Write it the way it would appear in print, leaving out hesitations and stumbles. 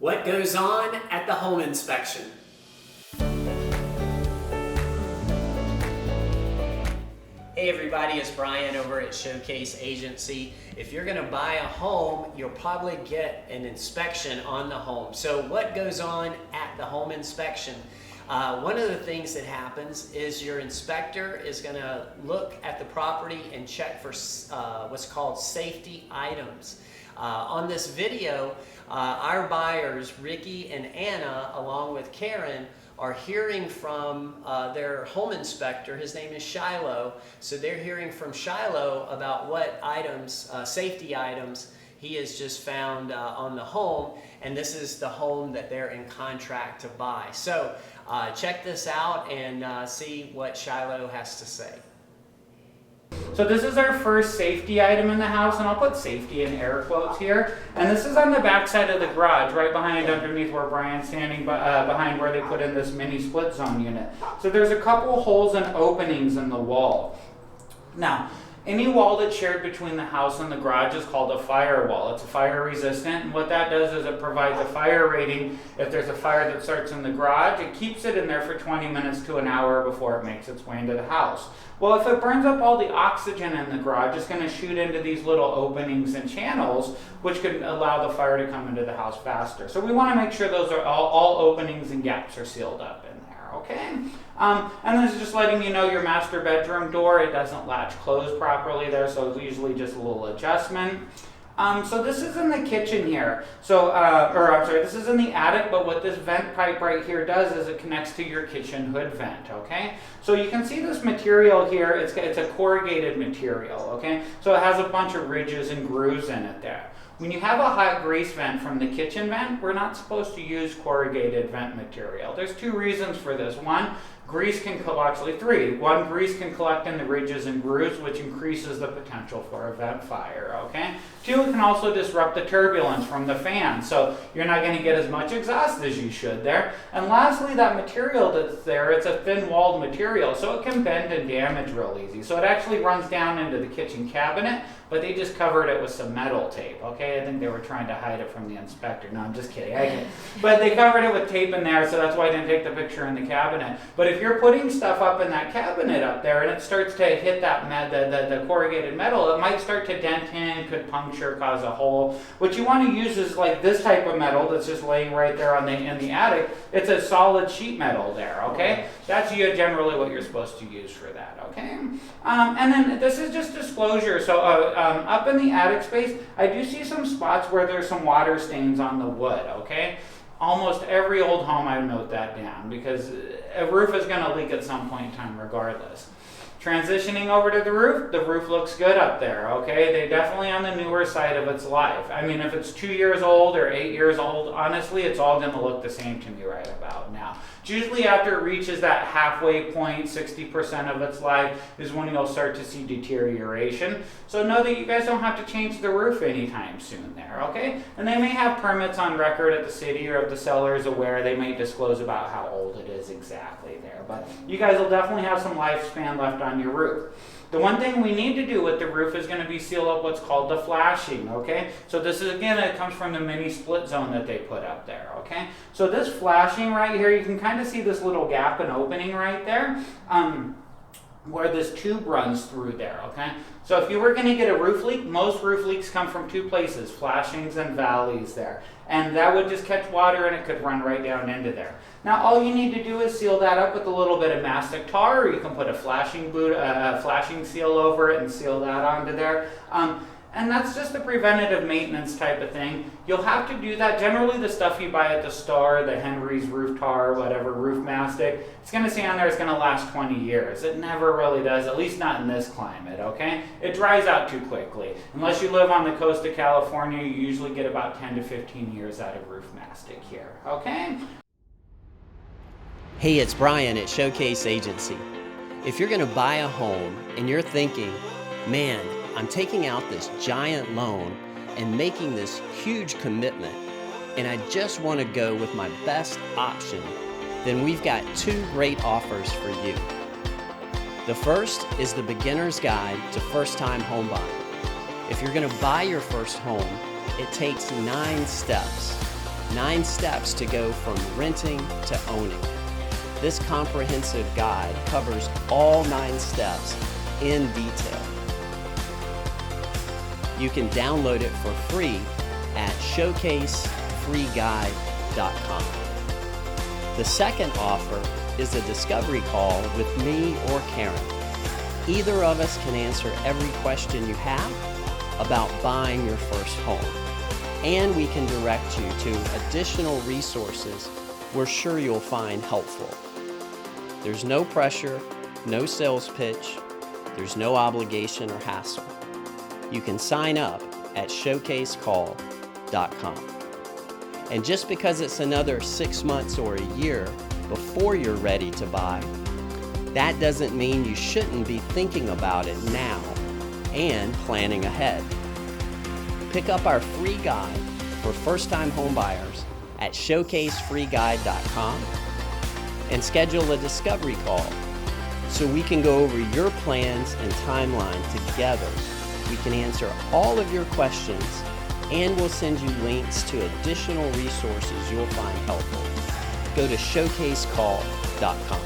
What goes on at the home inspection? Hey everybody, it's Brian over at Showcase Agency. If you're gonna buy a home, you'll probably get an inspection on the home. So what goes on at the home inspection? One of the things that happens is your inspector is gonna look at the property and check for what's called safety items. On this video, our buyers, Ricky and Anna, along with Karen, are hearing from their home inspector. His name is Shiloh. So they're hearing from Shiloh about what items, safety items, he has just found on the home. And this is the home that they're in contract to buy. So check this out and see what Shiloh has to say. So this is our first safety item in the house, and I'll put safety in air quotes here. And this is on the back side of the garage, right behind underneath where Brian's standing, behind where they put in this mini split zone unit. So there's a couple holes and openings in the wall. Now, any wall that's shared between the house and the garage is called a firewall. It's a fire resistant, and what that does is it provides a fire rating. If there's a fire that starts in the garage, it keeps it in there for 20 minutes to an hour before it makes its way into the house. Well, if it burns up all the oxygen in the garage, it's going to shoot into these little openings and channels, which could allow the fire to come into the house faster. So we want to make sure those are all openings and gaps are sealed up in there, okay? And this is just letting you know your master bedroom door, it doesn't latch closed properly there, so it's usually just a little adjustment. So this is in the kitchen here. So, this is in the attic, but what this vent pipe right here does is it connects to your kitchen hood vent, okay? So you can see this material here, it's a corrugated material, okay? So it has a bunch of ridges and grooves in it there. When you have a hot grease vent from the kitchen vent, we're not supposed to use corrugated vent material. There's two reasons for this. One, grease can actually three. One, grease can collect in the ridges and grooves, which increases the potential for a vent fire, okay? Two, it can also disrupt the turbulence from the fan, so you're not going to get as much exhaust as you should there. And lastly, that material that's there, it's a thin-walled material, so it can bend and damage real easy. So it actually runs down into the kitchen cabinet, but they just covered it with some metal tape, okay? I think they were trying to hide it from the inspector. No, I'm just kidding. But they covered it with tape in there, so that's why I didn't take the picture in the cabinet. But if you're putting stuff up in that cabinet up there and it starts to hit that the corrugated metal, it might start to dent in, could puncture, cause a hole. What you want to use is like this type of metal that's just laying right there in the attic. It's a solid sheet metal there, okay? That's generally what you're supposed to use for that, okay? And then this is just disclosure. So up in the attic space, I do see some spots where there's some water stains on the wood, okay? Almost every old home, I note that down because a roof is going to leak at some point in time regardless. Transitioning over to the roof looks good up there, okay? They're definitely on the newer side of its life. I mean, if it's 2 years old or 8 years old, honestly, it's all gonna look the same to me right about now. It's usually after it reaches that halfway point, 60% of its life, is when you'll start to see deterioration. So know that you guys don't have to change the roof anytime soon there, okay? And they may have permits on record at the city, or if the seller is aware, they may disclose about how old it is exactly there. But you guys will definitely have some lifespan left on your roof. The one thing we need to do with the roof is going to be seal up what's called the flashing, okay? So this is, again, it comes from the mini split zone that they put up there, okay? So this flashing right here, you can kind of see this little gap and opening right there, where this tube runs through there, okay? So if you were going to get a roof leak, most roof leaks come from two places, flashings and valleys there. And that would just catch water and it could run right down into there. Now all you need to do is seal that up with a little bit of mastic tar, or you can put a flashing seal over it and seal that onto there. And that's just a preventative maintenance type of thing. You'll have to do that. Generally, the stuff you buy at the store, the Henry's roof tar, whatever, roof mastic, it's going to say on there it's going to last 20 years. It never really does, at least not in this climate, okay? It dries out too quickly. Unless you live on the coast of California, you usually get about 10 to 15 years out of roof mastic here, okay? Hey, it's Brian at Showcase Agency. If you're gonna buy a home and you're thinking, man, I'm taking out this giant loan and making this huge commitment, and I just want to go with my best option, then we've got two great offers for you. The first is the Beginner's Guide to First-Time Home Buying. If you're going to buy your first home, it takes 9 steps. 9 steps to go from renting to owning. This comprehensive guide covers all 9 steps in detail. You can download it for free at showcasefreeguide.com. The second offer is a discovery call with me or Karen. Either of us can answer every question you have about buying your first home, and we can direct you to additional resources we're sure you'll find helpful. There's no pressure, no sales pitch, there's no obligation or hassle. You can sign up at showcasecall.com. And just because it's another 6 months or a year before you're ready to buy, that doesn't mean you shouldn't be thinking about it now and planning ahead. Pick up our free guide for first-time homebuyers at showcasefreeguide.com and schedule a discovery call so we can go over your plans and timeline together. We can answer all of your questions, and we'll send you links to additional resources you'll find helpful. Go to showcasecall.com.